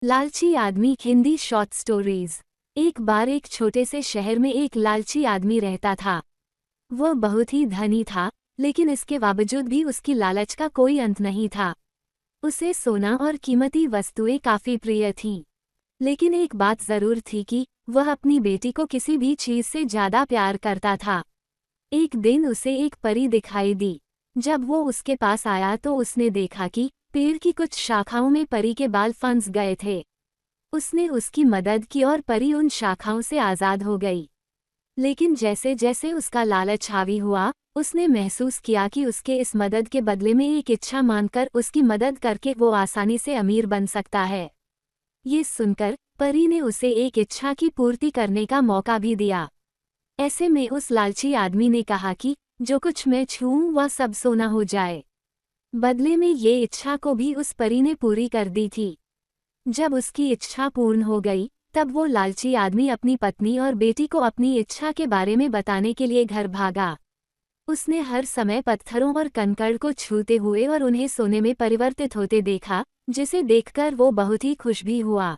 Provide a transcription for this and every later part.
लालची आदमी Hindi short stories. एक बार एक छोटे से शहर में एक लालची आदमी रहता था। वह बहुत ही धनी था, लेकिन इसके बावजूद भी उसकी लालच का कोई अंत नहीं था। उसे सोना और कीमती वस्तुएं काफी प्रिय थीं। लेकिन एक बात जरूर थी कि वह अपनी बेटी को किसी भी चीज से ज्यादा प्यार करता था। एक दिन उसे एक परी दिखाई दी। जब वो उसके पास आया तो उसने देखा कि पेड़ की कुछ शाखाओं में परी के बाल फंस गए थे। उसने उसकी मदद की और परी उन शाखाओं से आज़ाद हो गई। लेकिन जैसे जैसे उसका लालच हावी हुआ, उसने महसूस किया कि उसके इस मदद के बदले में एक इच्छा मानकर उसकी मदद करके वो आसानी से अमीर बन सकता है। ये सुनकर परी ने उसे एक इच्छा की पूर्ति करने का मौका भी दिया। ऐसे में उस लालची आदमी ने कहा कि जो कुछ मैं छूऊं वह सब सोना हो जाए। बदले में ये इच्छा को भी उस परी ने पूरी कर दी थी। जब उसकी इच्छा पूर्ण हो गई, तब वो लालची आदमी अपनी पत्नी और बेटी को अपनी इच्छा के बारे में बताने के लिए घर भागा। उसने हर समय पत्थरों और कंकड़ को छूते हुए और उन्हें सोने में परिवर्तित होते देखा, जिसे देखकर वो बहुत ही खुश भी हुआ।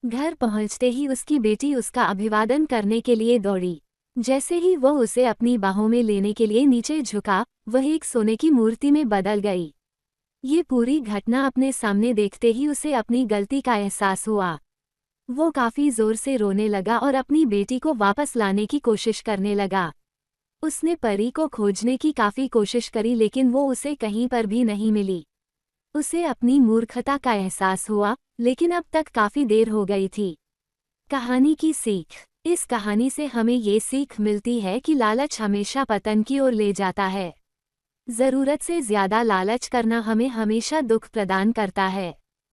घर पहुंचते ही उसकी बेटी उसका अभिवादन करने के लिए दौड़ी। जैसे ही वह उसे अपनी बाहों में लेने के लिए नीचे झुका, वह एक सोने की मूर्ति में बदल गई। ये पूरी घटना अपने सामने देखते ही उसे अपनी गलती का एहसास हुआ। वो काफी जोर से रोने लगा और अपनी बेटी को वापस लाने की कोशिश करने लगा। उसने परी को खोजने की काफी कोशिश करी, लेकिन वो उसे कहीं पर भी नहीं मिली। उसे अपनी मूर्खता का एहसास हुआ, लेकिन अब तक काफी देर हो गई थी। कहानी की सीख। इस कहानी से हमें ये सीख मिलती है कि लालच हमेशा पतन की ओर ले जाता है। जरूरत से ज्यादा लालच करना हमें हमेशा दुख प्रदान करता है।